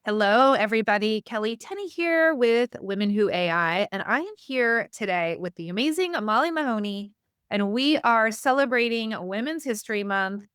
Hello, everybody. Kelley Tenny here with Women Who AI, and I am here today with the amazing Molly Mahoney, and we are celebrating Women's History Month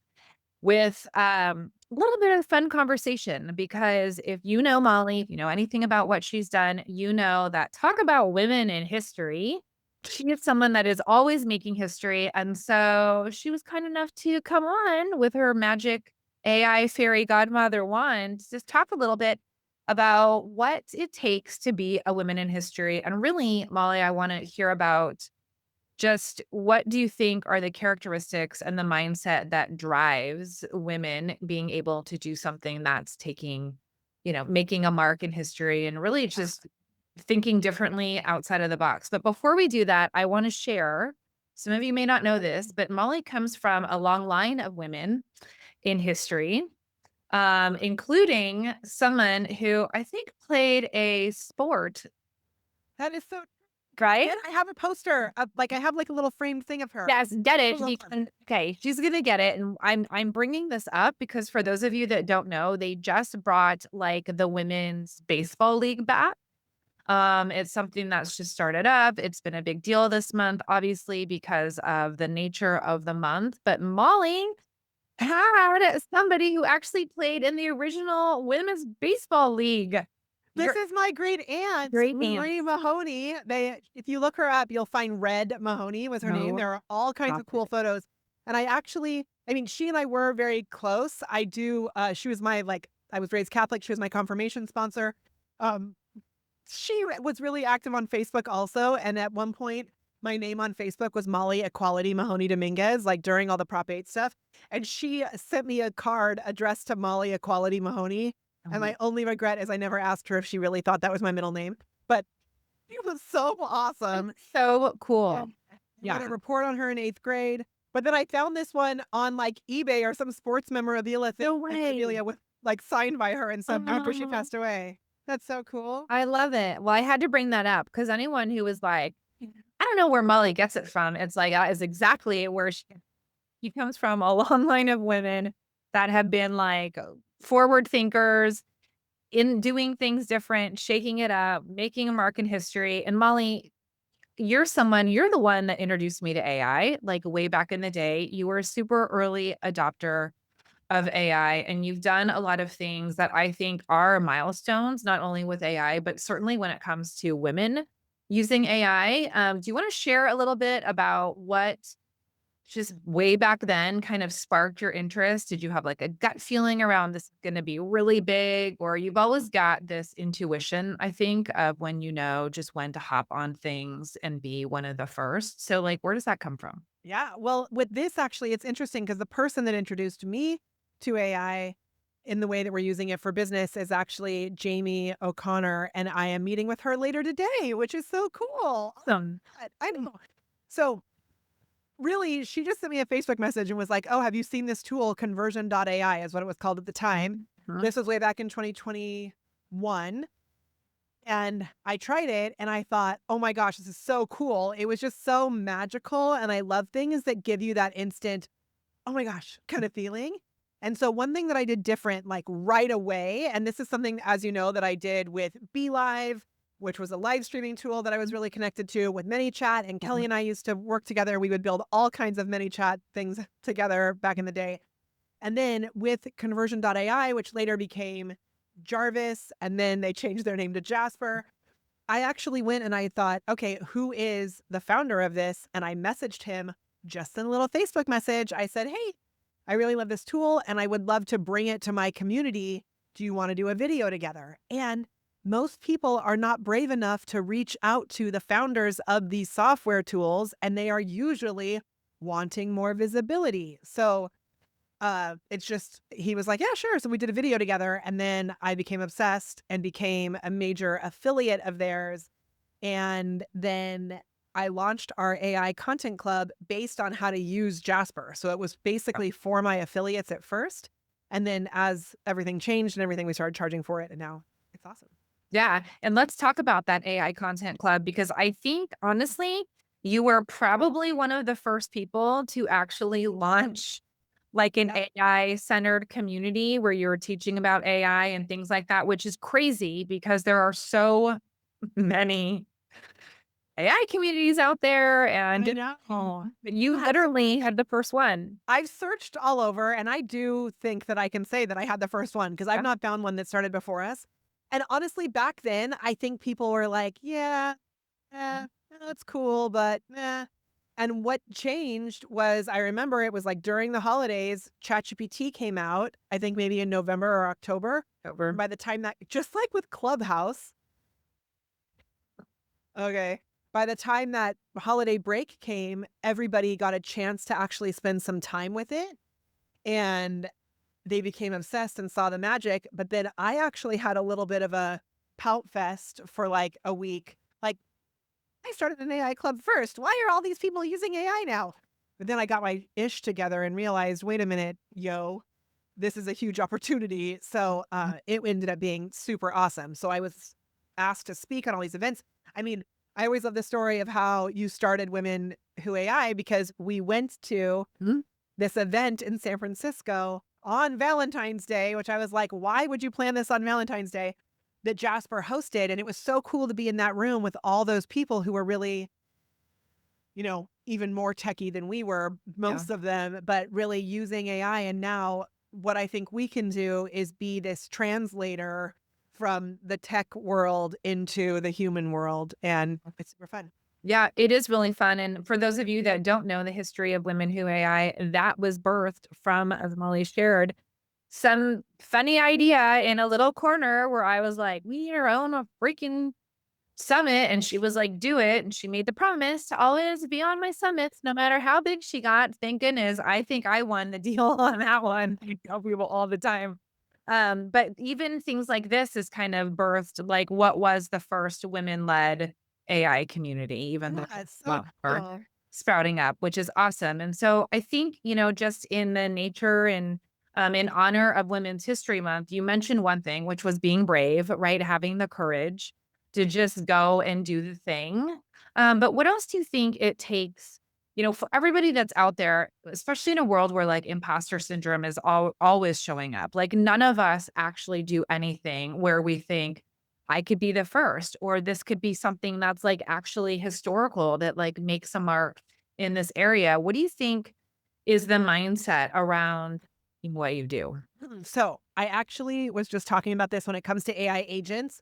with a little bit of fun conversation. Because if you know Molly, if you know anything about what she's done, you know that talk about women in history. She is someone that is always making history, and so she was kind enough to come on with her magic AI fairy godmother wand to just talk a little bit about what it takes to be a woman in history. And really, Molly, I want to hear about just what do you think are the characteristics and the mindset that drives women being able to do something that's making a mark in history and really just thinking differently outside of the box. But before we do that, I want to share, some of you may not know this, but Molly comes from a long line of women in history, including someone who I think played a sport, That is so right? and I have a poster of I have, a little framed thing of her. Yes, get it. Hold on. Okay, she's gonna get it, and I'm bringing this up because for those of you that don't know, they just brought like the women's baseball league back. It's something that's just started up. It's been a big deal this month, obviously, because of the nature of the month. But Molly had somebody who actually played in the original women's baseball league. This You're is my great aunt, great aunt. Marie Mahoney. If you look her up, you'll find Red Mahoney was her name. No, There are all kinds stop of cool it. photos. And I mean, she and I were very close. She was I was raised Catholic. She was my confirmation sponsor. Um, was really active on Facebook also. And at one point, my name on Facebook was Molly Equality Mahoney Dominguez, like during all the Prop 8 stuff. And she sent me a card addressed to Molly Equality Mahoney. And my Oh, only regret is I never asked her if she really thought that was my middle name. But it was so awesome. so cool. And I wrote Yeah. a report on her in 8th grade. But then I found this one on eBay or some sports No way. memorabilia with signed by her and stuff after she Oh, passed away. That's so cool. I love it. Well, I had to bring that up because anyone who was like, I don't know where Molly gets it from. It's like that is exactly where she comes from. A long line of women that have been like forward thinkers in doing things different, shaking it up, making a mark in history. And Molly, you're the one that introduced me to AI like way back in the day. You were a super early adopter of AI, and you've done a lot of things that I think are milestones, not only with AI, but certainly when it comes to women using AI. Do you want to share a little bit about what just way back then kind of sparked your interest? Did you have like a gut feeling around this is going to be really big, or you've always got this intuition, I think, of when you know just when to hop on things and be one of the first? So, like, where does that come from? Yeah. Well, with this, actually, it's interesting because the person that introduced me to AI in the way that we're using it for business is actually Jamie O'Connor. And I am meeting with her later today, which is so cool. Oh Awesome. my God, I know. So, really, she just sent me a Facebook message and was like, "Oh, have you seen this tool? Conversion.ai is what it was called at the time. Mhm. This was way back in 2021. And I tried it and I thought, oh my gosh, this is so cool. It was just so magical. And I love things that give you that instant, oh my gosh, kind of feeling. And so one thing that I did different, like right away, and this is something, as you know, that I did with Be Live, which was a live streaming tool that I was really connected to with ManyChat. And Kelly and I used to work together. We would build all kinds of ManyChat things together back in the day. And then with Conversion.ai, which later became Jarvis, and then they changed their name to Jasper, I actually went and I thought, okay, who is the founder of this? And I messaged him just in a little Facebook message. I said, hey, I really love this tool and I would love to bring it to my community. Do you want to do a video together? And most people are not brave enough to reach out to the founders of these software tools, and they are usually wanting more visibility. So it's just he was like, "Yeah, sure." So we did a video together, and then I became obsessed and became a major affiliate of theirs. And then I launched our AI content club based on how to use Jasper. So it was basically for my affiliates at first. And then as everything changed and everything, we started charging for it. And now it's awesome. Yeah, and let's talk about that AI content club because I think honestly, you were probably one of the first people to actually launch like an Yep. AI centered community where you're teaching about AI and things like that, which is crazy because there are so many AI communities out there I and know. but you literally had the first one. I've searched all over, and I do think that I can say that I had the first one because I've Yeah. not found one that started before us. And honestly, back then, I think people were like, "Yeah, it's cool, but eh." And what changed was I remember it was like during the holidays, ChatGPT came out, I think maybe in November or October. And Over. by the time that, just like with Clubhouse, okay, by the time that holiday break came, everybody got a chance to actually spend some time with it. And they became obsessed and saw the magic. But then I actually had a little bit of a pout fest for like a week. Like, I started an AI club first. Why are all these people using AI now? But then I got my ish together and realized, wait a minute, yo, this is a huge opportunity. So it ended up being super awesome. So I was asked to speak on all these events. I mean, I always love the story of how you started Women Who AI because we went to Mhm. this event in San Francisco on Valentine's Day, which I was like, why would you plan this on Valentine's Day? That Jasper hosted. And it was so cool to be in that room with all those people who were really, even more techie than we were, Yeah. most of them, but really using AI. And now what I think we can do is be this translator from the tech world into the human world. And it's super fun. Yeah, it is really fun, and for those of you that don't know the history of Women Who AI, that was birthed from, as Molly shared, some funny idea in a little corner where I was like, "We need our own a freaking summit," and she was like, "Do it," and she made the promise to always be on my summits no matter how big she got. Thank goodness, I think I won the deal on that one. I tell people all the time. But even things like this is kind of birthed, like, what was the first women-led AI community, even though Yeah, it's so well, are cool. sprouting up, which is awesome. And so I think, just in the nature and in honor of Women's History Month, you mentioned one thing, which was being brave, right? Having the courage to just go and do the thing. But what else do you think it takes, for everybody that's out there, especially in a world where like imposter syndrome is always showing up? Like none of us actually do anything where we think, I could be the first, or this could be something that's like actually historical that like makes a mark in this area. What do you think is the mindset around what you do? So I actually was just talking about this when it comes to AI agents.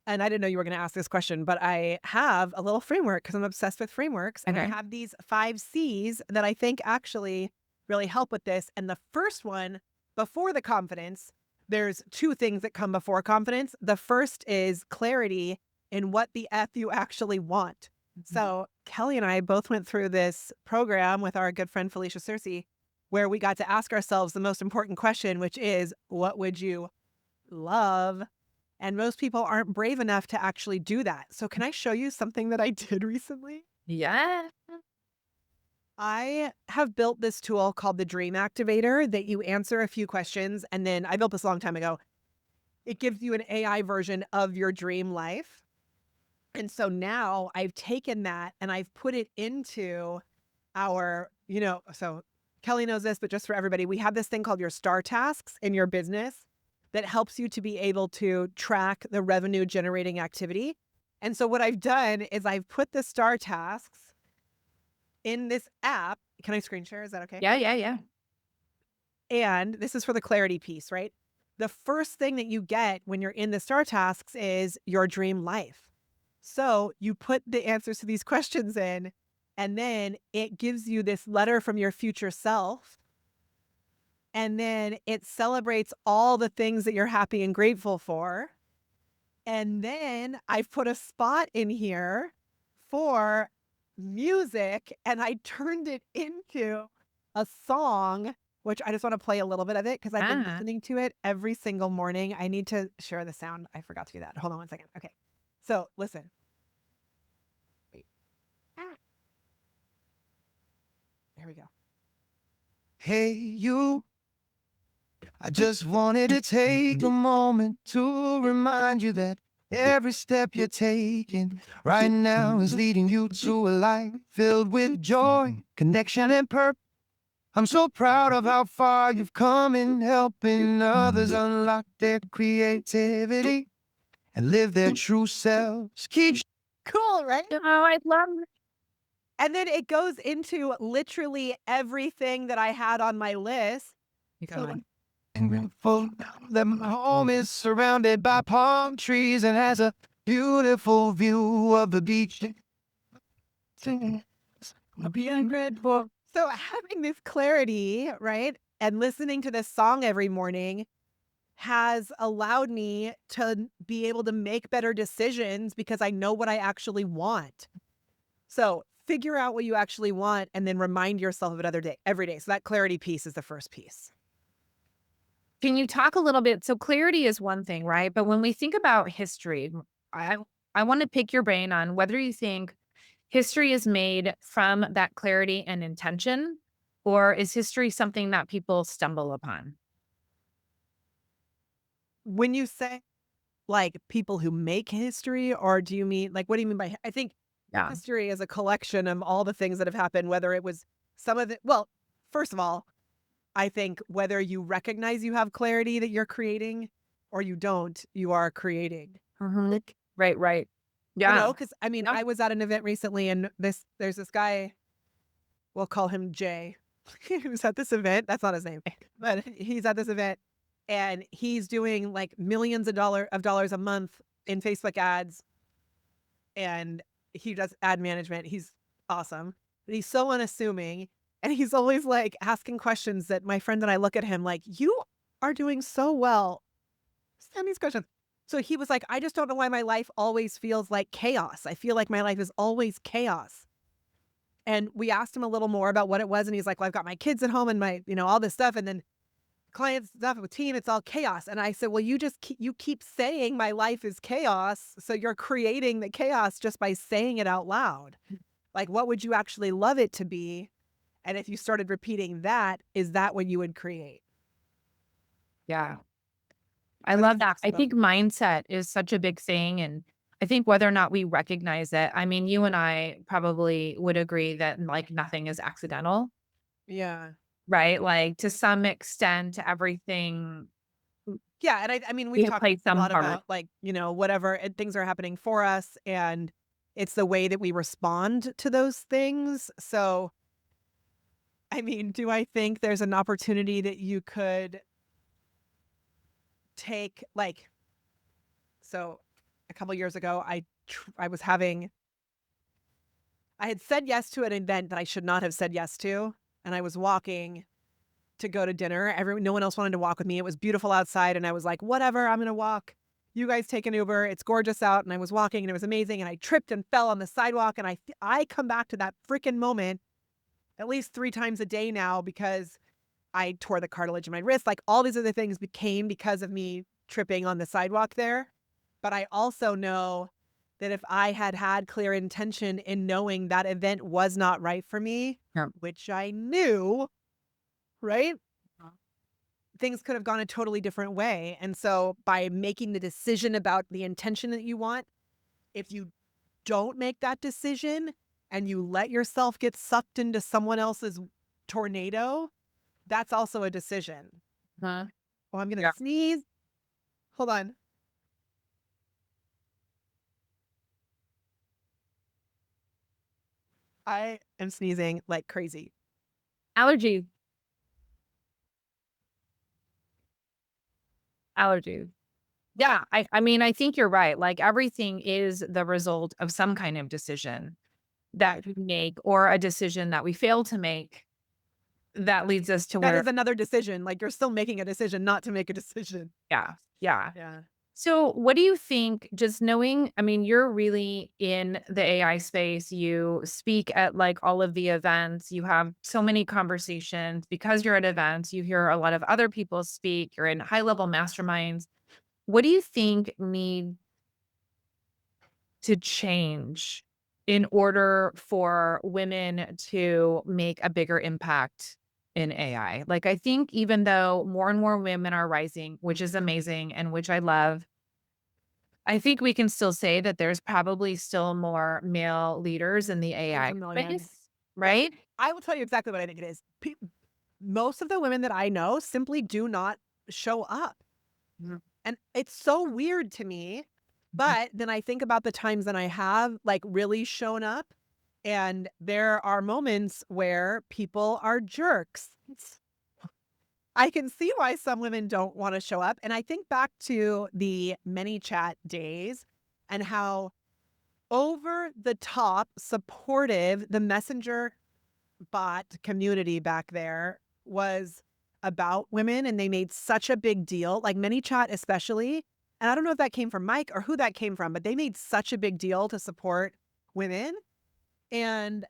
And I didn't know you were going to ask this question, but I have a little framework because I'm obsessed with frameworks. And I Okay. have these 5 C's that I think actually really help with this. And the first one, before the confidence, there's two things that come before confidence. The first is clarity in what the F you actually want. So Kelly and I both went through this program with our good friend Felicia Cersei, where we got to ask ourselves the most important question, which is, what would you love? And most people aren't brave enough to actually do that. So can I show you something that I did recently? Yeah. I have built this tool called the Dream Activator that you answer a few questions. And then I built this a long time ago. It gives you an AI version of your dream life. And so now I've taken that and I've put it into so Kelly knows this, but just for everybody, we have this thing called your star tasks in your business that helps you to be able to track the revenue generating activity. And so what I've done is I've put the star tasks in this app. Can I screen share? Is that okay? Yeah, yeah, yeah. And this is for the clarity piece, right? The first thing that you get when you're in the star tasks is your dream life. So you put the answers to these questions in, and then it gives you this letter from your future self. And then it celebrates all the things that you're happy and grateful for. And then I've put a spot in here for music and I turned it into a song, which I just want to play a little bit of it because I've been Ah. listening to it every single morning. I need to share the sound. I forgot to do that. Hold on one second. Okay. So listen. Wait. Ah, there we go. Hey, you. I just wanted to take a moment to remind you that every step you're taking right now is leading you to a life filled with joy, connection, and purpose. I'm so proud of how far you've come in helping others unlock their creativity and live their true selves. Keep Cool, right? Oh, I love And then it goes into literally everything that I had on my list. you So going. and grateful that my home is surrounded by palm trees and has a beautiful view of the beach. I'm being grateful. so having this clarity, right? And listening to this song every morning has allowed me to be able to make better decisions because I know what I actually want. So figure out what you actually want and then remind yourself of it every day. So that clarity piece is the first piece. Can you talk a little bit? So clarity is one thing, right? But when we think about history, I I want to pick your brain on whether you think history is made from that clarity and intention, or is history something that people stumble upon? When you say like people who make history, or do you mean like what do you mean by I think Yeah. history is a collection of all the things that have happened, whether it was some of it. Well, first of all, I think whether you recognize you have clarity that you're creating or you don't, you are creating. Mhm. Right, right. You Yeah. know, because I mean, Yep. I was at an event recently and there's this guy, we'll call him Jay, who's at this event. That's not his name, but he's at this event and he's doing like millions of dollars a month in Facebook ads, and he does ad management. He's awesome. But he's so unassuming. And he's always like asking questions that my friend and I look at him like, you are doing so well. Send these questions. So he was like, I just don't know why my life always feels like chaos. I feel like my life is always chaos. And we asked him a little more about what it was. And he's like, well, I've got my kids at home and my, all this stuff. And then clients stuff with team, it's all chaos. And I said, well, you keep saying my life is chaos. So you're creating the chaos just by saying it out loud. Like, what would you actually love it to be? And if you started repeating that, is that what you would create? Yeah. I What do love you that. think? I think mindset is such a big thing, and I think whether or not we recognize it, I mean, you and I probably would agree that, like, nothing is accidental, Yeah. right? Like, to some extent, everything Yeah, and I mean, we've we talked play a some lot part. about, like, whatever, and things are happening for us, and it's the way that we respond to those things. So, I mean, do I think there's an opportunity that you could take, like, so a couple years ago, I was having I had said yes to an event that I should not have said yes to, and I was walking to go to dinner. No one else wanted to walk with me. It was beautiful outside, and I was like, "Whatever, I'm gonna walk. You guys take an Uber. It's gorgeous out." And I was walking, and it was amazing. And I tripped and fell on the sidewalk. And I come back to that freaking moment at least 3 times a day now because I tore the cartilage in my wrist. Like all these other things became because of me tripping on the sidewalk there. But I also know that if I had had clear intention in knowing that event was not right for me, Yeah. which I knew, right? Things could have gone a totally different way. And so by making the decision about the intention that you want, if you don't make that decision and you let yourself get sucked into someone else's tornado, that's also a decision. Huh? Oh, I'm going to Yeah. sneeze. Hold on. I am sneezing like crazy. Allergies, allergies. Yeah, I mean, I think you're right. Like, everything is the result of some kind of decision that we make or a decision that we fail to make that leads us to That where is another decision. Like you're still making a decision not to make a decision. yeah, yeah. Yeah. So, what do you think, just knowing, I mean, you're really in the AI space, you speak at, like, all of the events, you have so many conversations because you're at events, you hear a lot of other people speak, you're in high-level masterminds. What do you think need to change in order for women to make a bigger impact in AI? Like, I think even though more and more women are rising, which is amazing and which I love, I think we can still say that there's probably still more male leaders in the There's AI a million. space, Yeah. right? I will tell you exactly what I think it is. most of the women that I know simply do not show up. Mhm. And it's so weird to me. But then I think about the times that I have like really shown up, and there are moments where people are jerks. I can see why some women don't want to show up. And I think back to the many chat days and how over the top supportive the messenger bot community back there was about women, and they made such a big deal, like ManyChat especially. And I don't know if that came from Mike or who that came from, but they made such a big deal to support women. And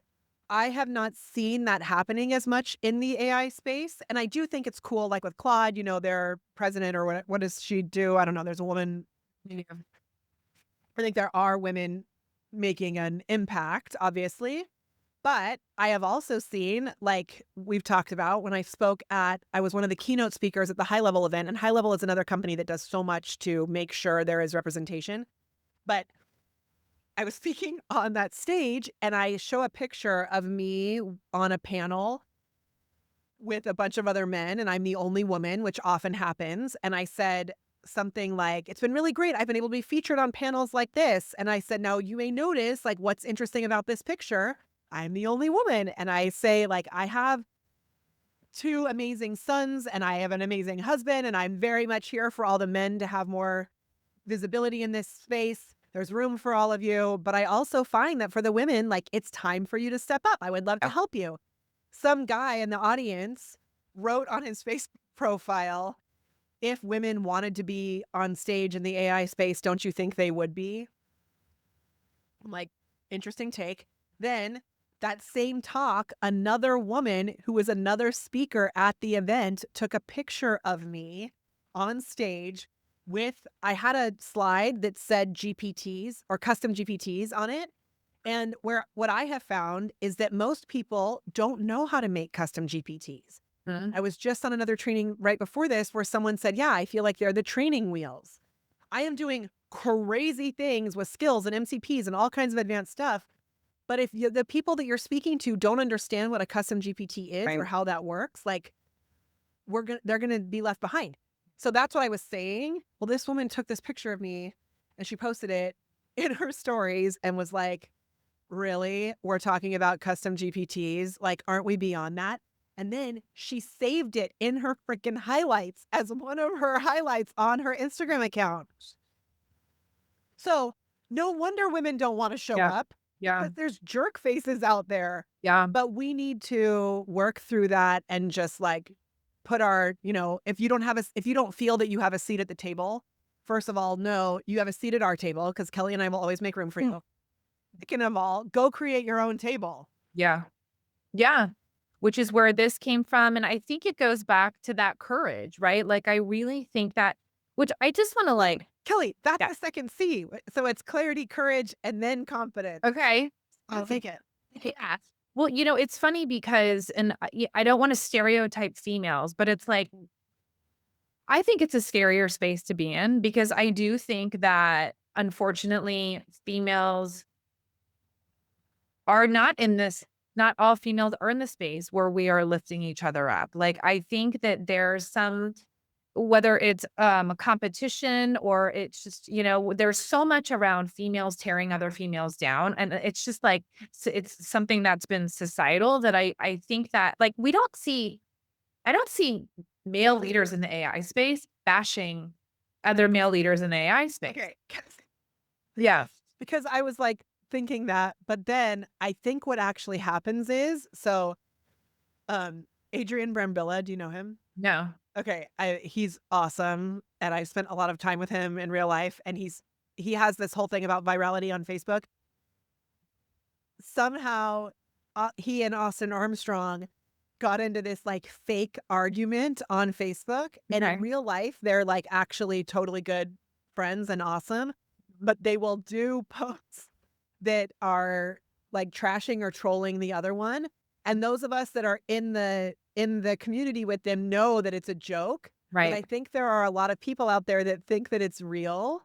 I have not seen that happening as much in the AI space. And I do think it's cool, like with Claude, their president, or what does she do? I don't know. There's a woman. I think there are women making an impact, obviously. But I have also seen, like we've talked about, when I was one of the keynote speakers at the High Level event, and High Level is another company that does so much to make sure there is representation. But I was speaking on that stage, and I show a picture of me on a panel with a bunch of other men, and I'm the only woman, which often happens. And I said something like, "It's been really great. I've been able to be featured on panels like this." And I said, "Now you may notice, like, what's interesting about this picture, I'm the only woman." And I say, like, I have two amazing sons and I have an amazing husband, and I'm very much here for all the men to have more visibility in this space. There's room for all of you. But I also find that for the women, like, it's time for you to step up. I would love to help you. Some guy in the audience wrote on his Facebook profile, "If women wanted to be on stage in the AI space, don't you think they would be?" I'm like, interesting take. Then that same talk, another woman who was another speaker at the event took a picture of me on stage with, I had a slide that said GPTs or custom GPTs on it. And what I have found is that most people don't know how to make custom GPTs. Mhm. I was just on another training right before this where someone said, "Yeah, I feel like they're the training wheels." I am doing crazy things with skills and MCPs and all kinds of advanced stuff. But if the people that you're speaking to don't understand what a custom GPT is or Right. how that works, like they're gonna be left behind. So that's what I was saying. Well, this woman took this picture of me and she posted it in her stories and was like, "Really? We're talking about custom GPTs? Like, aren't we beyond that?" And then she saved it in her freaking highlights as one of her highlights on her Instagram account. So no wonder women don't want to show Yeah. up, Yeah. because there's jerk faces out there. Yeah. But we need to work through that and just like put our, if you don't feel that you have a seat at the table, first of all, no, you have a seat at our table because Kelly and I will always make room for you. Second of all, go create your own table. Yeah. Yeah. Which is where this came from. And I think it goes back to that courage, right? Like, I really think that, which I just want to like, Kelly, that's yeah. the second C. So it's clarity, courage, and then confidence. Okay. I'll take it. Yeah. Well, it's funny because, and I don't want to stereotype females, but it's like, I think it's a scarier space to be in because I do think that unfortunately females are not in this, not all females are in the space where we are lifting each other up. Like, I think that there's some, whether it's a competition or it's just, there's so much around females tearing other females down. And it's just like, it's something that's been societal that I think that like I don't see male leaders in the AI space bashing other male leaders in the AI space. Okay. Yeah. Because I was like thinking that, but then I think what actually happens is, so Adrian Brambilla, do you know him? No. Okay, he's awesome, and I spent a lot of time with him in real life, and he has this whole thing about virality on Facebook. Somehow, he and Austin Armstrong got into this like fake argument on Facebook, and Okay. in real life, they're like actually totally good friends and awesome, but they will do posts that are like trashing or trolling the other one. And those of us that are in the community with them know that it's a joke. But I Right. think there are a lot of people out there that think that it's real.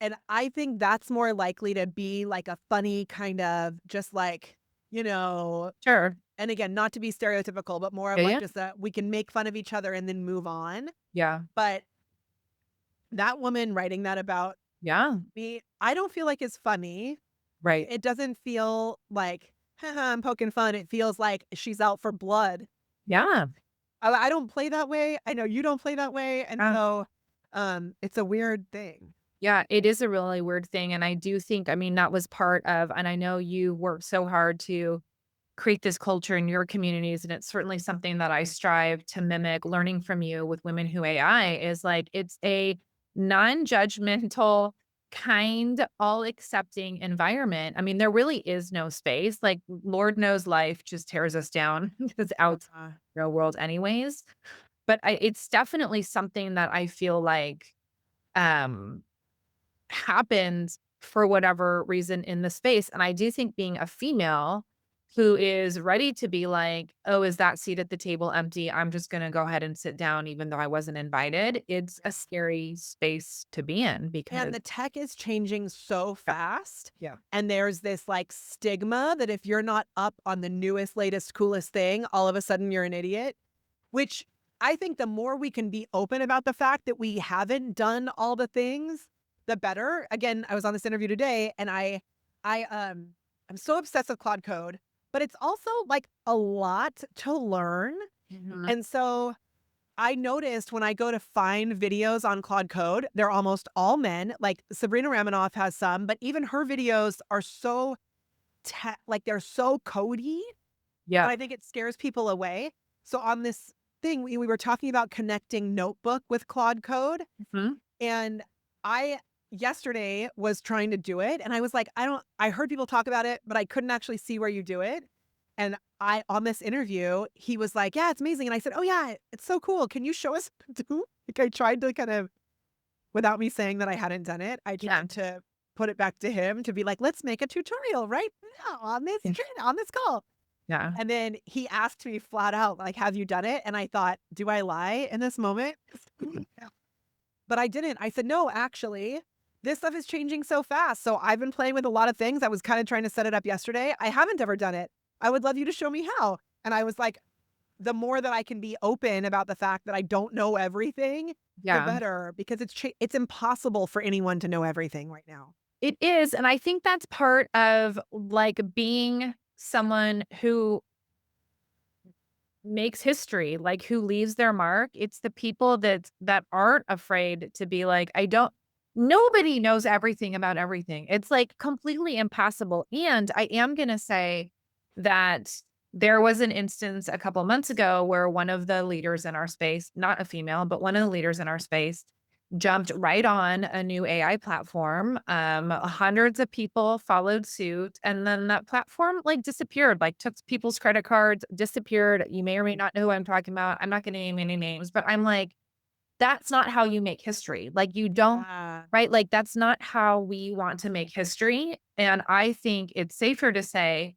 And I think that's more likely to be like a funny kind of just like, you know, Sure. and again, not to be stereotypical, but more of Yeah, like yeah. just that we can make fun of each other and then move on. Yeah. But that woman writing that about Yeah. me, I don't feel like it's funny. Right. It doesn't feel like, haha, I'm poking fun. It feels like she's out for blood. Yeah. I don't play that way. I know you don't play that way. And Yeah. so it's a weird thing. Yeah, it is a really weird thing, and I do think, I mean, that was part of, and I know you worked so hard to create this culture in your communities, and it's certainly something that I strive to mimic. Learning from you with Women Who AI is like, it's a non-judgmental, kind, all-accepting environment. I mean, there really is no space. Like, Lord knows life just tears us down because out Uh, real world anyways. But it's definitely something that I feel like, um happened for whatever reason in the space. And I do think being a female who is ready to be like, oh, is that seat at the table empty? I'm just going to go ahead and sit down, even though I wasn't invited. It's a scary space to be in and because, the tech is changing so yeah, fast. yeah, And there's this like stigma that if you're not up on the newest, latest, coolest thing, all of a sudden you're an idiot, which I think the more we can be open about the fact that we haven't done all the things, the better. Again, I was on this interview today and I I'm so obsessed with Claude Code, but it's also like a lot to learn. mhm, And so I noticed when I go to find videos on Claude Code, they're almost all men. Like Sabrina Ramanoff has some, but even her videos are so like they're so codey, yeah, and I think it scares people away. So on this thing, we were talking about connecting Notebook with Claude Code, mhm, and I yesterday was trying to do it, and I was like, I heard people talk about it, but I couldn't actually see where you do it. And I on this interview, he was like, "Yeah, it's amazing." And I said, "Oh yeah, it's so cool. Can you show us how to do?" Like I tried to kind of without me saying that I hadn't done it, I yeah, tried to put it back to him to be like, "Let's make a tutorial right now on this yeah, on this call." yeah, And then he asked me flat out, like, "Have you done it?" And I thought, "Do I lie in this moment?" But I didn't. I said, "No, actually, this stuff is changing so fast. So I've been playing with a lot of things. I was kind of trying to set it up yesterday. I haven't ever done it. I would love you to show me how." And I was like, the more that I can be open about the fact that I don't know everything, the yeah. better, because it's impossible for anyone to know everything right now. It is. And I think that's part of like being someone who makes history, like, who leaves their mark. It's the people that aren't afraid to be like, I don't nobody knows everything about everything. It's, like, completely impossible, and I am gonna say that there was an instance a couple months ago where one of the leaders in our space, not a female, but one of the leaders in our space, jumped right on a new AI platform. Hundreds of people followed suit, and then that platform like disappeared, like took people's credit cards, disappeared. You may or may not know who I'm talking about. I'm not going to name any names, but I'm like, that's not how you make history. Like, you don't, Yeah. right? Like, that's not how we want to make history. And I think it's safer to say,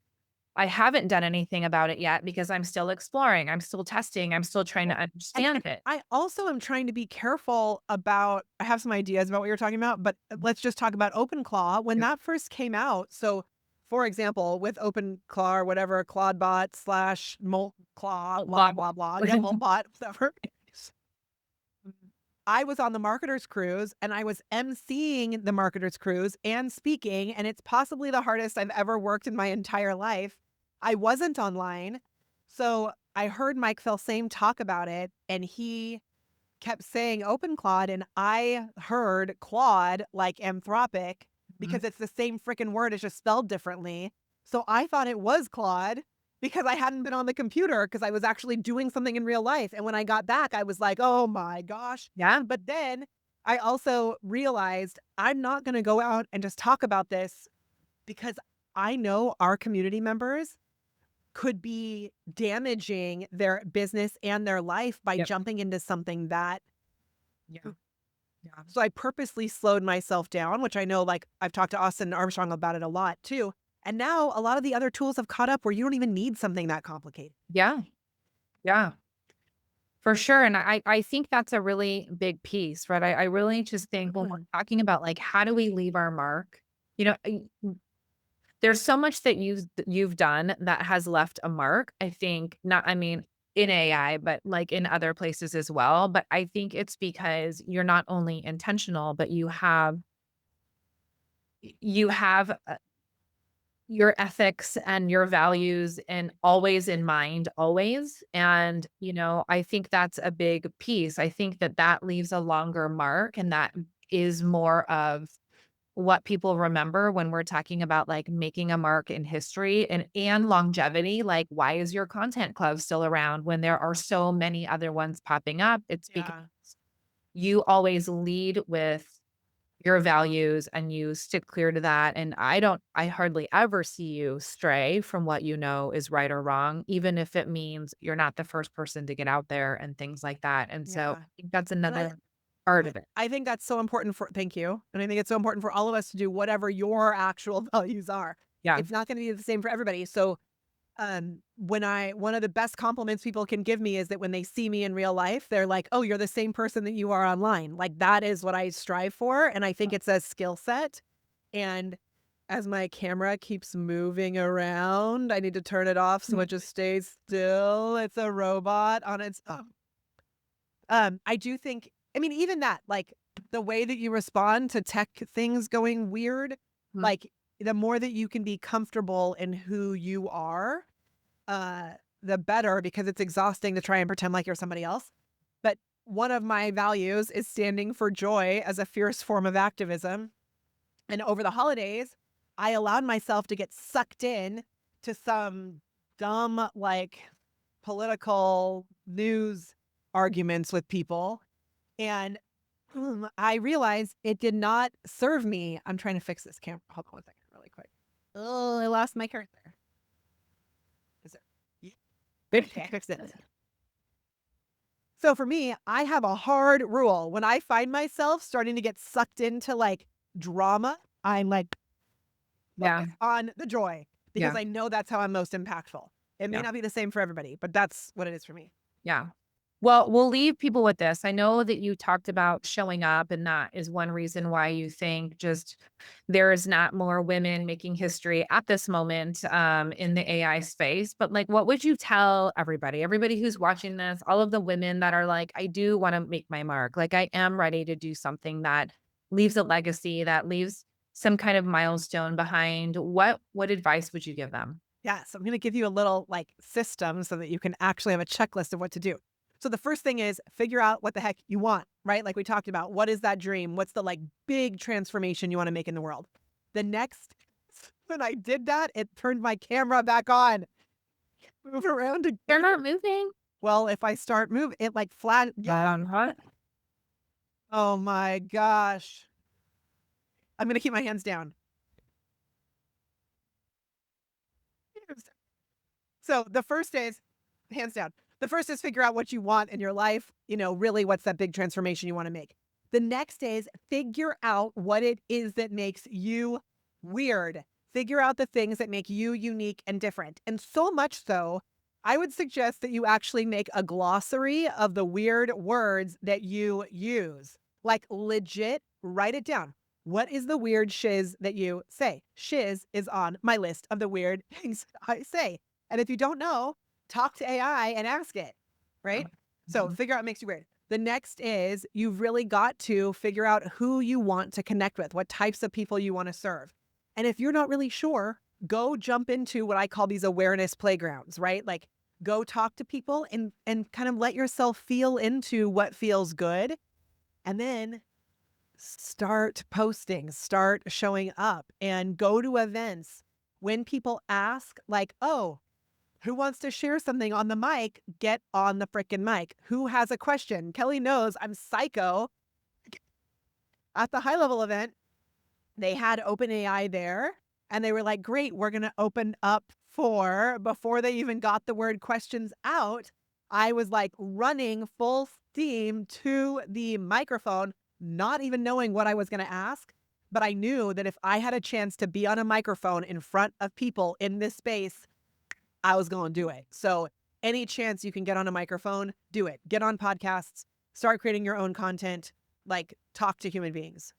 I haven't done anything about it yet because I'm still exploring. I'm still testing. I'm still trying to And understand it. I also am trying to be careful about I have some ideas about what you're talking about, but let's just talk about OpenClaw. When that first came out, so for example, with OpenClaw or whatever, Claudebot slash Moltclaw, blah, Blah, blah, blah, blah. yeah, Moltbot, whatever. I was on the marketers cruise and I was emceeing the marketers cruise and speaking, and it's possibly the hardest I've ever worked in my entire life. I wasn't online. So I heard Mike Felsame talk about it, and he kept saying open Claude, and I heard Claude like Anthropic Mhm. because it's the same freaking word, it's just spelled differently. So I thought it was Claude because I hadn't been on the computer because I was actually doing something in real life. And when I got back, I was like, oh my gosh. Yeah. But then I also realized I'm not going to go out and just talk about this because I know our community members could be damaging their business and their life by Yep. jumping into something that Yeah. Yeah. so I purposely slowed myself down, which I know like I've talked to Austin Armstrong about it a lot too. And now a lot of the other tools have caught up where you don't even need something that complicated. Yeah. Yeah. For sure, and I think that's a really big piece, right? I really just think when we're Mhm. talking about, like, how do we leave our mark, you know, there's so much that you've done that has left a mark. I think not I mean, in AI, but, like, in other places as well, but I think it's because you're not only intentional, but you have your ethics and your values and always in mind, always, and, I think that's a big piece. I think that that leaves a longer mark, and that is more of what people remember when we're talking about, like, making a mark in history and longevity. Like, why is your content club still around when there are so many other ones popping up? It's because Yeah. you always lead with your values and you stick clear to that, and I hardly ever see you stray from what you know is right or wrong, even if it means you're not the first person to get out there and things like that, and so Yeah. I think that's And I another part I of it. I think that's so important for thank you. And I think it's so important for all of us to do whatever your actual values are. Yeah. It's not gonna be the same for everybody. So, when I one of the best compliments people can give me is that when they see me in real life, they're like, "Oh, you're the same person that you are online." Like, that is what I strive for, and I think it's a skill set. And as my camera keeps moving around, I need to turn it off so it just stays still. It's a robot on its own. I do think I mean, even that, like, the way that you respond to tech things going weird, Mhm. like, the more that you can be comfortable in who you are, uh, the better because it's exhausting to try and pretend like you're somebody else. But one of my values is standing for joy as a fierce form of activism. And over the holidays, I allowed myself to get sucked in to some dumb, like, political news arguments with people. And I realized it did not serve me. I'm trying to fix this camera. Hold on one second, really quick. Oh, I lost my cursor. Is it? Yeah. Okay, I fixed it. So for me, I have a hard rule. When I find myself starting to get sucked into like drama, I'm like, Yeah, focus on the joy because yeah, I know that's how I'm most impactful. It may yeah. not be the same for everybody, but that's what it is for me. Yeah. Well, we'll leave people with this. I know that you talked about showing up, and that is one reason why you think just there is not more women making history at this moment in the AI space. But like, what would you tell everybody who's watching this, all of the women that are like, I do want to make my mark. Like, I am ready to do something that leaves a legacy, that leaves some kind of milestone behind. What advice would you give them? Yeah, so I'm going to give you a little like system so that you can actually have a checklist of what to do. So the first thing is figure out what the heck you want, right? Like we talked about, what is that dream? What's the like big transformation you want to make in the world? The next, when I did that, it turned my camera back on. Move around They're again. not moving. Well, if I start moving, it like flat. Huh? Oh my gosh. I'm going to keep my hands down. So the first is hands down. The first is figure out what you want in your life. Really what's that big transformation you want to make. The next is figure out what it is that makes you weird. Figure out the things that make you unique and different. And so much so, I would suggest that you actually make a glossary of the weird words that you use. Like legit, write it down. What is the weird shiz that you say? Shiz is on my list of the weird things I say. And if you don't know, talk to AI and ask it, right? So figure out what makes you weird. The next is you've really got to figure out who you want to connect with, what types of people you want to serve. And if you're not really sure, go jump into what I call these awareness playgrounds, right? Like go talk to people and kind of let yourself feel into what feels good. And then start posting, start showing up and go to events. When people ask, like, oh, who wants to share something on the mic? Get on the freaking mic. Who has a question? Kelley knows I'm psycho. At the high level event, they had OpenAI there and they were like, great, we're going to open up before they even got the word questions out. I was like running full steam to the microphone, not even knowing what I was going to ask. But I knew that if I had a chance to be on a microphone in front of people in this space, I was going to do it. So any chance you can get on a microphone, do it. Get on podcasts, start creating your own content, like talk to human beings.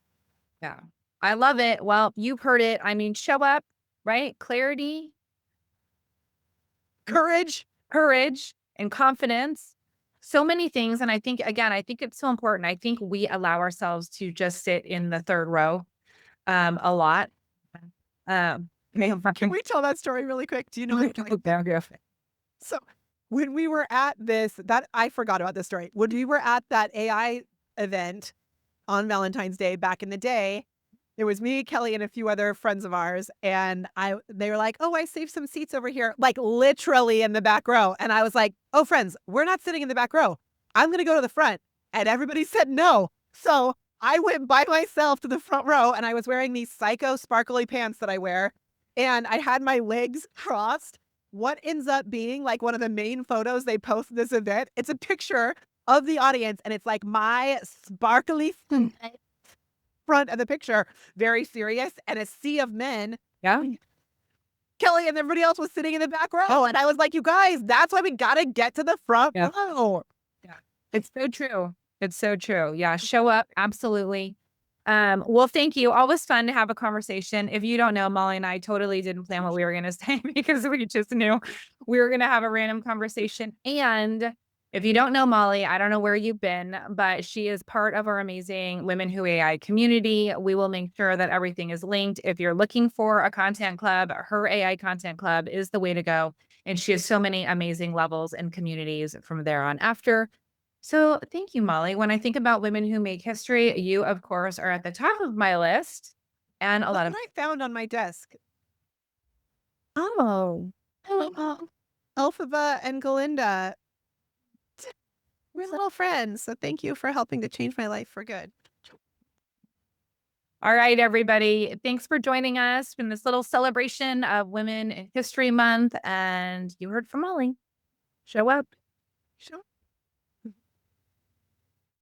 Yeah. I love it. Well, you've heard it. I mean, show up, right? Clarity, Courage. courage, and confidence. So many things. And I think, again, I think it's so important. I think we allow ourselves to just sit in the third row a lot. Can we tell that story really quick? Do you know what So when we were at that I forgot about this story. When we were at that AI event on Valentine's Day back in the day, it was me, Kelley, and a few other friends of ours. And they were like, oh, I saved some seats over here, like literally in the back row. And I was like, oh, friends, we're not sitting in the back row. I'm going to go to the front. And everybody said no. So I went by myself to the front row and I was wearing these psycho sparkly pants that I wear. And I had my legs crossed. What ends up being like one of the main photos they post this event, it's a picture of the audience and it's like my sparkly front of the picture, very serious, and a sea of men. Yeah. Kelley and everybody else was sitting in the back row. And I was like, you guys, that's why we got to get to the front row. Yeah. It's so true. It's so true. Yeah. Show up. Absolutely. Well, thank you. Always fun to have a conversation. If you don't know, Molly and I totally didn't plan what we were going to say because we just knew we were going to have a random conversation. And if you don't know Molly, I don't know where you've been, but she is part of our amazing Women Who AI community. We will make sure that everything is linked. If you're looking for a content club, her AI content club is the way to go. And she has so many amazing levels and communities from there on after. So thank you, Molly. When I think about women who make history, you, of course, are at the top of my list. And a Look lot what of, I found on my desk. oh, Elphaba and Galinda. We're little friends. So thank you for helping to change my life for good. all right, everybody. Thanks for joining us in this little celebration of Women in History Month. And you heard from Molly. Show up. Sure.